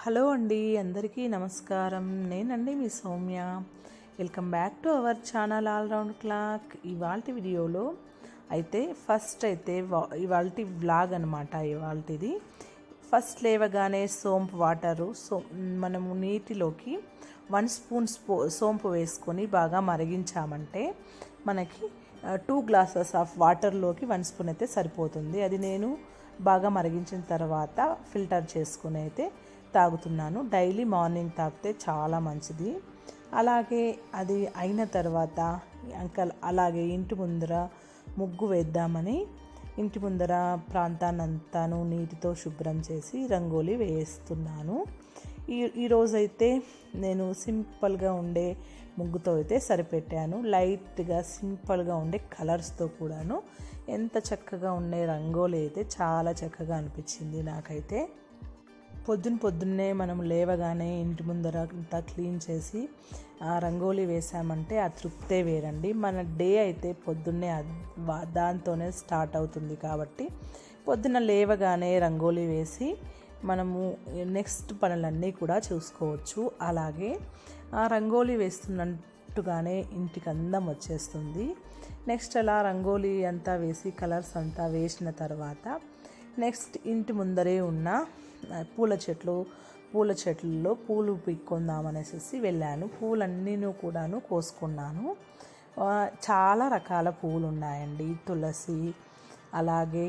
Hello అండి, అందరికీ నమస్కారం. నేనండి మీ Soumya. Welcome back to our channel all round clock. ఇవాల్టి వీడియోలో అయితే ఇవాల్టి వ్లాగ్ అనమాట. ఇవాల్టిది ఫస్ట్ లేవగానే సోంపు వాటరు మనము నీటిలోకి 1 స్పూన్ సోంపు వేసుకొని బాగా మరిగించామంటే మనకి 2 గ్లాసెస్ ఆఫ్ వాటర్లోకి 1 స్పూన్ అయితే సరిపోతుంది. అది నేను బాగా మరిగించిన తర్వాత ఫిల్టర్ చేసుకుని అయితే తాగుతున్నాను. డైలీ మార్నింగ్ తాగితే చాలా మంచిది. అలాగే అది అయిన తర్వాత అలాగే ఇంటి ముందర ముగ్గు వేద్దామని ఇంటి ముందర ప్రాంతాన్నంతాను నీటితో శుభ్రం చేసి రంగోలీ వేస్తున్నాను. ఈరోజైతే నేను సింపుల్గా ఉండే ముగ్గుతో అయితే సరిపెట్టాను. లైట్గా సింపుల్గా ఉండే కలర్స్తో కూడాను ఎంత చక్కగా ఉండే రంగోలీ అయితే చాలా చక్కగా అనిపించింది నాకైతే. పొద్దున్నే మనం లేవగానే ఇంటి ముందర అంతా క్లీన్ చేసి రంగోలీ వేసామంటే ఆ తృప్తే వేరండి. మన డే అయితే పొద్దున్నే దాంతోనే స్టార్ట్ అవుతుంది కాబట్టి పొద్దున్న లేవగానే రంగోలీ వేసి మనము నెక్స్ట్ పనులన్నీ కూడా చూసుకోవచ్చు. అలాగే ఆ రంగోలీ వేస్తున్నట్టుగానే ఇంటికి అందం వచ్చేస్తుంది. నెక్స్ట్ అలా రంగోలీ అంతా వేసి కలర్స్ అంతా వేసిన తర్వాత నెక్స్ట్ ఇంటి ముందరే ఉన్న పూల చెట్లలో పూలు పీక్కుందామనేసి వెళ్ళాను. పూలన్నీ కూడాను కోసుకున్నాను. చాలా రకాల పూలు ఉన్నాయండి. తులసి, అలాగే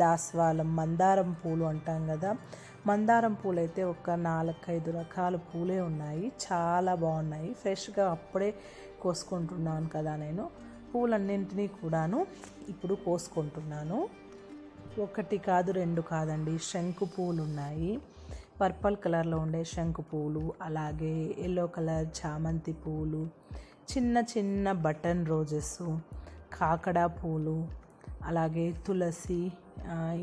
దాస్వాలం, మందారం పూలు అంటాం కదా. మందారం పూలు అయితే ఒక 4-5 రకాల పూలే ఉన్నాయి. చాలా బాగున్నాయి. ఫ్రెష్గా అప్పుడే కోసుకుంటున్నాను కదా నేను. పూలన్నింటినీ కూడాను ఇప్పుడు కోసుకుంటున్నాను. 1 కాదు 2 కాదండి, శంకు పూలు ఉన్నాయి. పర్పుల్ కలర్లో ఉండే శంకు పూలు, అలాగే ఎల్లో కలర్ చామంతి పూలు, చిన్న బటన్ రోజెస్, కాకడా పూలు, అలాగే తులసి,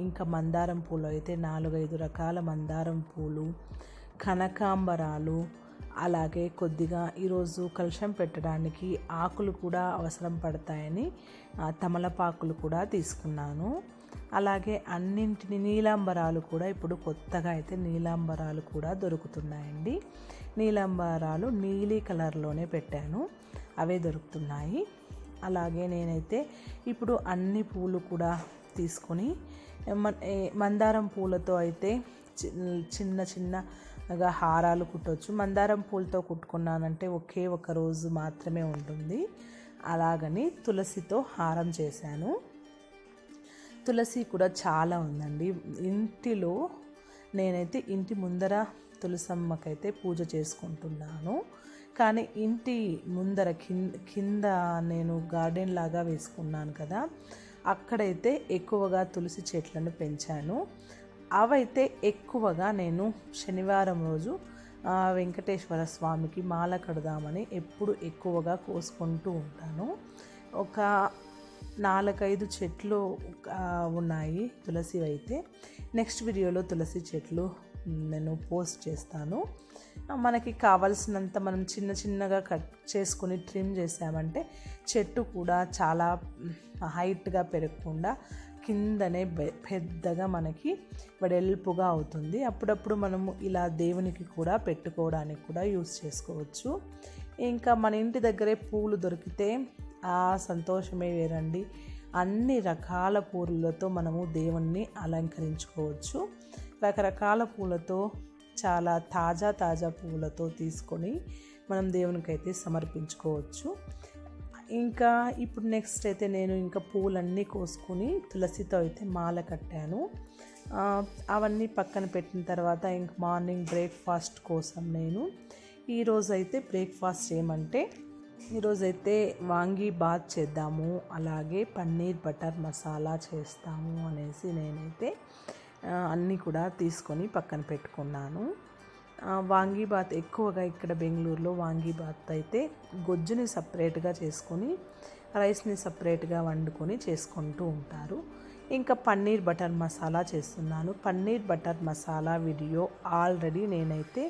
ఇంకా మందారం పూలు అయితే 4-5 రకాల మందారం పూలు, కనకాంబరాలు, అలాగే కొద్దిగా ఈరోజు కలశం పెట్టడానికి ఆకులు కూడా అవసరం పడతాయని తమలపాకులు కూడా తీసుకున్నాను. అలాగే అన్నింటిని నీలాంబరాలు కూడా ఇప్పుడు కొత్తగా అయితే నీలాంబరాలు కూడా దొరుకుతున్నాయండి. నీలాంబరాలు నీలి కలర్లోనే పెట్టాను, అవే దొరుకుతున్నాయి. అలాగే నేనైతే ఇప్పుడు అన్ని పూలు కూడా తీసుకొని మందారం పూలతో అయితే చిన్నగా హారాలు కుట్టవచ్చు. మందారం పూలతో కుట్టుకున్నానంటే ఒకే ఒక రోజు మాత్రమే ఉంటుంది. అలాగని తులసితో హారం చేశాను. తులసి కూడా చాలా ఉందండి ఇంటిలో. నేనైతే ఇంటి ముందర తులసమ్మకైతే పూజ చేసుకుంటున్నాను. కానీ ఇంటి ముందర కింద నేను గార్డెన్ లాగా వేసుకున్నాను కదా, అక్కడైతే ఎక్కువగా తులసి చెట్లను పెంచాను. అవైతే ఎక్కువగా నేను శనివారం రోజు వెంకటేశ్వర స్వామికి మాల కడదామని ఎప్పుడు ఎక్కువగా కోసుకుంటూ ఉంటాను. ఒక 4-5 చెట్లు ఉన్నాయి తులసి అయితే. నెక్స్ట్ వీడియోలో తులసి చెట్లు నేను పోస్ట్ చేస్తాను. మనకి కావాల్సినంత మనం చిన్నగా కట్ చేసుకుని ట్రిమ్ చేసామంటే చెట్టు కూడా చాలా హైట్గా పెరగకుండా కిందనే పెద్దగా మనకి వెడల్పుగా అవుతుంది. అప్పుడప్పుడు మనము ఇలా దేవునికి కూడా పెట్టుకోవడానికి కూడా యూస్ చేసుకోవచ్చు. ఇంకా మన ఇంటి దగ్గరే పూలు దొరికితే ఆ సంతోషమే వేరండి. అన్ని రకాల పూలతో మనము దేవుణ్ణి అలంకరించుకోవచ్చు. రకరకాల పూలతో, చాలా తాజా పూలతో తీసుకొని మనం దేవునికైతే సమర్పించుకోవచ్చు. ఇంకా ఇప్పుడు నెక్స్ట్ అయితే నేను ఇంకా పూలన్నీ కోసుకొని తులసితో అయితే మాల కట్టాను. అవన్నీ పక్కన పెట్టిన తర్వాత ఇంక మార్నింగ్ బ్రేక్ఫాస్ట్ కోసం నేను ఈరోజైతే బ్రేక్ఫాస్ట్ ఏమంటే ఈరోజైతే వాంగీ బాత్ చేద్దాము, అలాగే పన్నీర్ బటర్ మసాలా చేస్తాము అనేసి నేనైతే అన్నీ కూడా తీసుకొని పక్కన పెట్టుకున్నాను. వాంగీ బాత్ ఎక్కువగా ఇక్కడ బెంగళూరులో వాంగీ బాత్ అయితే గొజ్జుని సపరేట్గా చేసుకొని రైస్ని సపరేట్గా వండుకొని చేసుకుంటూ ఉంటారు. ఇంకా పన్నీర్ బటర్ మసాలా చేస్తున్నాను. Paneer butter masala video already నేనైతే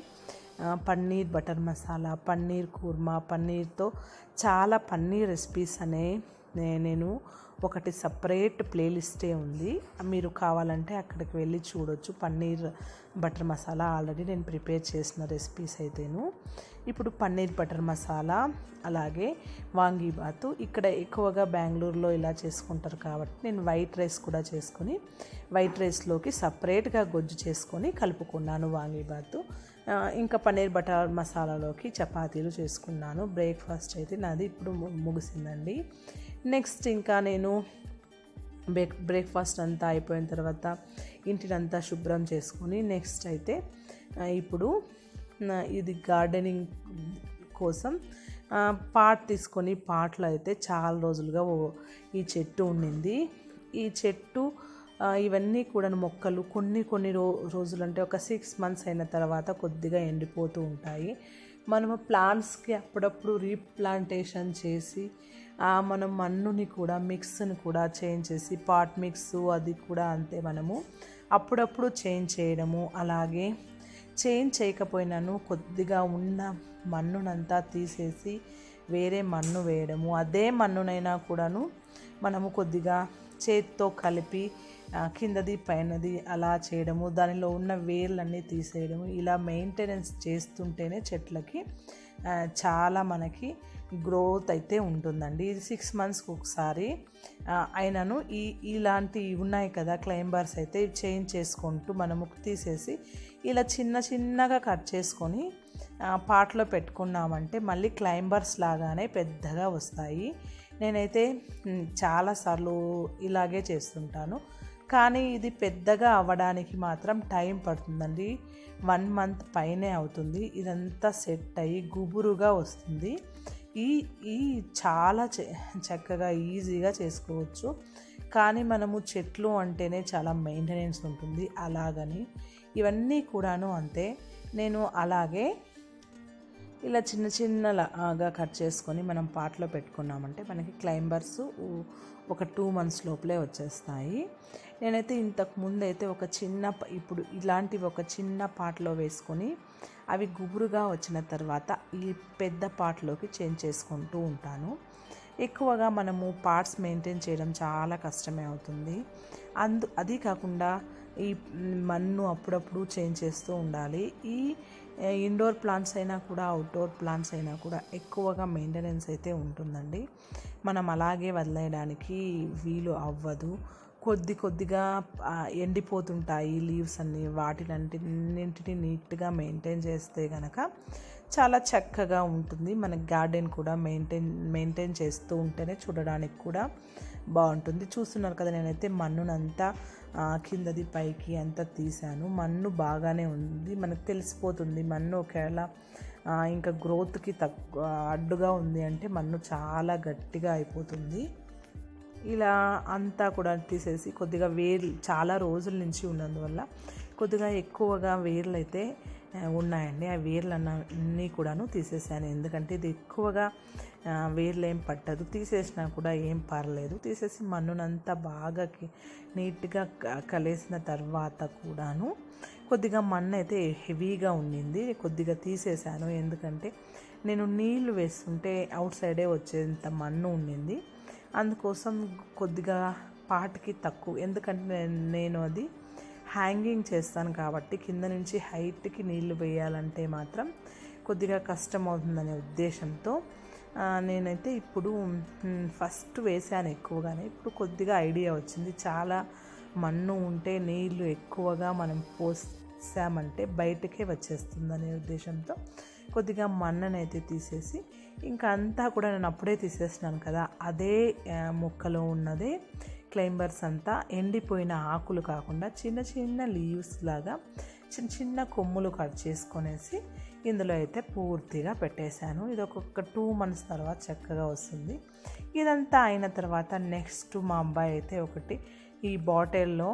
పన్నీర్ బటర్ మసాలా, పన్నీర్ కుర్మా, పన్నీర్తో చాలా పన్నీర్ రెసిపీస్ అనే నేను ఒకటి సపరేట్ ప్లేలిస్టే ఉంది, మీరు కావాలంటే అక్కడికి వెళ్ళి చూడొచ్చు. పన్నీర్ బటర్ మసాలా ఆల్రెడీ నేను ప్రిపేర్ చేసిన రెసిపీస్ అయితేను. ఇప్పుడు పన్నీర్ బటర్ మసాలా అలాగే వాంగీబాతు ఇక్కడ ఎక్కువగా బెంగళూరులో ఇలా చేసుకుంటారు కాబట్టి నేను వైట్ రైస్ కూడా చేసుకొని వైట్ రైస్లోకి సపరేట్గా గొజ్జు చేసుకొని కలుపుకున్నాను వాంగీబాతు. ఇంకా పన్నీర్ బటర్ మసాలాలోకి చపాతీలు చేసుకున్నాను. బ్రేక్ఫాస్ట్ అయితే నాది ఇప్పుడు ముగిసిందండి. నెక్స్ట్ ఇంకా నేను బ్రేక్ఫాస్ట్ అంతా అయిపోయిన తర్వాత ఇంటినంతా శుభ్రం చేసుకొని నెక్స్ట్ అయితే ఇప్పుడు ఇది గార్డెనింగ్ కోసం పాట్ తీసుకొని పాట్లో అయితే చాలా రోజులుగా ఈ చెట్టు ఉండింది. ఈ చెట్టు ఇవన్నీ కూడా మొక్కలు కొన్ని రోజులు అంటే ఒక 6 months అయిన తర్వాత కొద్దిగా ఎండిపోతూ ఉంటాయి. మనము ప్లాంట్స్కి అప్పుడప్పుడు రీప్లాంటేషన్ చేసి మనం మన్నుని కూడా మిక్స్ని కూడా చేంజ్ చేసి పాట్ మిక్స్ అది కూడా అంతే మనము అప్పుడప్పుడు చేంజ్ చేయడము. అలాగే చేంజ్ చేయకపోయినాను కొద్దిగా ఉన్న మన్నునంతా తీసేసి వేరే మన్ను వేయడము. అదే మన్నునైనా కూడాను మనము కొద్దిగా చేతితో కలిపి కిందది పైనది అలా చేయడము, దానిలో ఉన్న వేర్లన్నీ తీసేయడము. ఇలా మెయింటెనెన్స్ చేస్తుంటేనే చెట్లకి చాలా మనకి గ్రోత్ అయితే ఉంటుందండి. ఇది 6 monthsకి ఒకసారి అయినను ఇలాంటివి ఉన్నాయి కదా క్లైంబర్స్ అయితే చేంజ్ చేసుకుంటూ మనము తీసేసి ఇలా చిన్నగా కట్ చేసుకొని పాట్లో పెట్టుకున్నామంటే మళ్ళీ క్లైంబర్స్ లాగానే పెద్దగా వస్తాయి. నేనైతే చాలాసార్లు ఇలాగే చేస్తుంటాను, కానీ ఇది పెద్దగా అవ్వడానికి మాత్రం టైం పడుతుందండి. 1 month పైనే అవుతుంది. ఇదంతా సెట్ అయ్యి గుబురుగా వస్తుంది. ఈ చాలా చక్కగా ఈజీగా చేసుకోవచ్చు. కానీ మనము చెట్లు అంటేనే చాలా మెయింటెనెన్స్ ఉంటుంది. అలాగని ఇవన్నీ కూడాను అంతే. నేను అలాగే ఇలా చిన్నగా కట్ చేసుకొని మనం పాట్లో పెట్టుకున్నామంటే మనకి క్లైంబర్స్ ఒక 2 months లోపలే వచ్చేస్తాయి. నేనైతే ఇంతకు ముందు అయితే ఇప్పుడు ఇలాంటివి ఒక చిన్న పాట్లో వేసుకొని అవి గుబురుగా వచ్చిన తర్వాత ఈ పెద్ద పాట్లోకి చేంజ్ చేసుకుంటూ ఉంటాను. ఎక్కువగా మనము పార్ట్స్ మెయింటైన్ చేయడం చాలా కష్టమే అవుతుంది. అది కాకుండా ఈ మన్ను అప్పుడప్పుడు చేంజ్ చేస్తూ ఉండాలి. ఈ ఇండోర్ ప్లాంట్స్ అయినా కూడా అవుట్డోర్ ప్లాంట్స్ అయినా కూడా ఎక్కువగా మెయింటెనెన్స్ అయితే ఉంటుందండి. మనం అలాగే వదిలేయడానికి వీలు అవ్వదు. కొద్దిగా ఎండిపోతుంటాయి లీవ్స్ అన్నీ. వాటిలన్నింటినీ నీట్గా మెయింటైన్ చేస్తే కనుక చాలా చక్కగా ఉంటుంది. మన గార్డెన్ కూడా మెయింటైన్ చేస్తూ ఉంటేనే చూడడానికి కూడా బాగుంటుంది. చూస్తున్నారు కదా, నేనైతే మన్నునంతా కిందది పైకి అంతా తీసాను. మన్ను బాగానే ఉంది, మనకు తెలిసిపోతుంది. మన్ను ఒకవేళ ఇంకా గ్రోత్కి అడ్డుగా ఉంది అంటే మన్ను చాలా గట్టిగా అయిపోతుంది. ఇలా అంతా కూడా తీసేసి కొద్దిగా వేర్లు చాలా రోజుల నుంచి ఉన్నందువల్ల కొద్దిగా ఎక్కువగా వేర్లు అయితే ఉన్నాయండి. ఆ వేర్లన్నీ కూడాను తీసేసాను. ఎందుకంటే ఇది ఎక్కువగా వేర్లు ఏం పట్టదు, తీసేసినా కూడా ఏం పర్లేదు. తీసేసి మన్నునంతా బాగా నీట్గా కలిసిన తర్వాత కూడాను కొద్దిగా మన్ను అయితే హెవీగా ఉండింది, కొద్దిగా తీసేసాను. ఎందుకంటే నేను నీళ్లు వేస్తుంటే అవుట్ సైడే వచ్చేంత మన్ను ఉండింది. అందుకోసం కొద్దిగా పాటికి తక్కువ, ఎందుకంటే నేను అది హ్యాంగింగ్ చేస్తాను కాబట్టి కింద నుంచి హైట్కి నీళ్లు వేయాలంటే మాత్రం కొద్దిగా కష్టం అవుతుందనే ఉద్దేశంతో నేనైతే ఇప్పుడు ఫస్ట్ వేసాను ఎక్కువగానే. ఇప్పుడు కొద్దిగా ఐడియా వచ్చింది, చాలా మన్ను ఉంటే నీళ్లు ఎక్కువగా మనం పోసామంటే బయటకే వచ్చేస్తుందనే ఉద్దేశంతో కొద్దిగా మన్ననైతే తీసేసి ఇంకా అంతా కూడా నేను అప్పుడే తీసేసినాను కదా, అదే మొక్కలో ఉన్నదే క్లైంబర్స్ అంతా ఎండిపోయిన ఆకులు కాకుండా చిన్న లీవ్స్ లాగా చిన్న కొమ్ములు కట్ చేసుకొనేసి ఇందులో అయితే పూర్తిగా పెట్టేశాను. ఇది ఒక్కొక్క 2 months తర్వాత చక్కగా వస్తుంది. ఇదంతా అయిన తర్వాత నెక్స్ట్ మా అబ్బాయి అయితే ఒకటి ఈ బాటిల్లో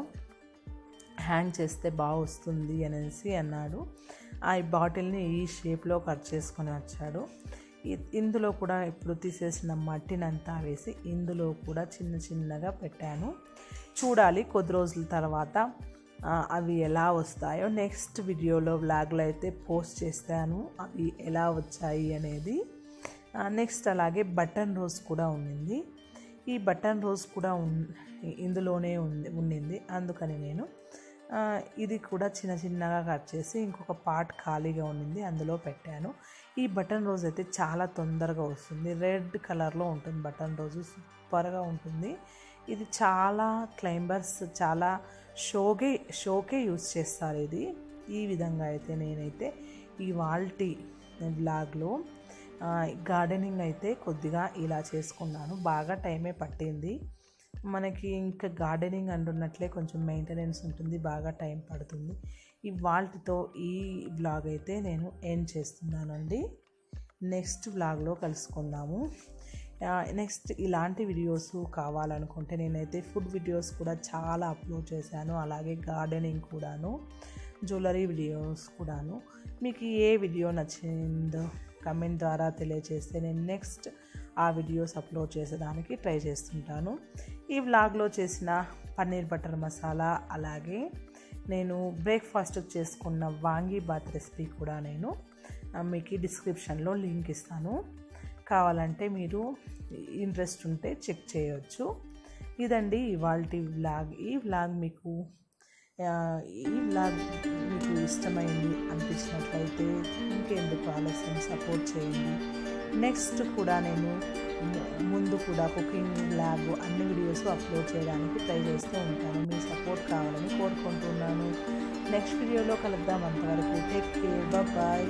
హ్యాంగ్ చేస్తే బాగా వస్తుంది అనేసి అన్నాడు. ఆ బాటిల్ని ఈ షేప్లో కట్ చేసుకొని వచ్చాడు. ఇందులో కూడా ఇప్పుడు తీసేసిన మట్టినంతా వేసి ఇందులో కూడా చిన్నగా పెట్టాను. చూడాలి కొద్ది రోజుల తర్వాత అవి ఎలా వస్తాయో. నెక్స్ట్ వీడియోలో వ్లాగ్లో అయితే పోస్ట్ చేస్తాను అవి ఎలా వచ్చాయి అనేది. నెక్స్ట్ అలాగే బటన్ రోజ్ కూడా ఉండింది. ఈ బటన్ రోజ్ కూడా ఇందులోనే ఉండింది. అందుకని నేను ఇది కూడా చిన్న చిన్నగా కట్ చేసి ఇంకొక పార్ట్ ఖాళీగా ఉండింది, అందులో పెట్టాను. ఈ బటన్ రోజ్ అయితే చాలా తొందరగా వస్తుంది. రెడ్ కలర్లో ఉంటుంది బటన్ రోజు, సూపర్గా ఉంటుంది. ఇది చాలా క్లైంబర్స్ చాలా షోకే యూజ్ చేస్తారు ఇది. ఈ విధంగా అయితే నేనైతే ఈ వాల్టి వ్లాగ్లో గార్డెనింగ్ అయితే కొద్దిగా ఇలా చేసుకున్నాను. బాగా టైమే పట్టింది మనకి. ఇంకా గార్డెనింగ్ అంటున్నట్లే కొంచెం మెయింటెనెన్స్ ఉంటుంది, బాగా టైం పడుతుంది. ఈ వాల్టితో ఈ వ్లాగ్ అయితే నేను ఎండ్ చేస్తున్నానండి. నెక్స్ట్ వ్లాగ్లో కలుసుకుందాము. నెక్స్ట్ ఇలాంటి వీడియోస్ కావాలనుకుంటే నేనైతే ఫుడ్ వీడియోస్ కూడా చాలా అప్లోడ్ చేశాను, అలాగే గార్డెనింగ్ కూడాను, జ్యువెలరీ వీడియోస్ కూడాను. మీకు ఏ వీడియో నచ్చిందో కమెంట్ ద్వారా తెలియజేస్తే నేను నెక్స్ట్ ఆ వీడియోస్ అప్లోడ్ చేసేదానికి ట్రై చేస్తుంటాను. ఈ వ్లాగ్లో చేసిన పన్నీర్ బటర్ మసాలా, అలాగే నేను బ్రేక్ఫాస్ట్కి చేసుకున్న వాంగీ బాత్ రెసిపీ కూడా నేను మీకు డిస్క్రిప్షన్లో లింక్ ఇస్తాను. కావాలంటే మీరు ఇంట్రెస్ట్ ఉంటే చెక్ చేయవచ్చు. ఇదండి ఇవాల్టి వ్లాగ్. ఈ వ్లాగ్ మీకు ఇష్టమైంది అనిపించినట్లయితే ఇంకెందుకు ఆలస్యం, సపోర్ట్ చేయండి. నెక్స్ట్ కూడా నేను ముందు కూడా కుకింగ్ వ్లాగ్ అన్ని వీడియోస్ అప్లోడ్ చేయడానికి ట్రై చేస్తూ ఉంటాను. మీ సపోర్ట్ కావాలని కోరుకుంటున్నాను. నెక్స్ట్ వీడియోలో కలుద్దాం. అంతవరకు టేక్ కేర్, బాయ్.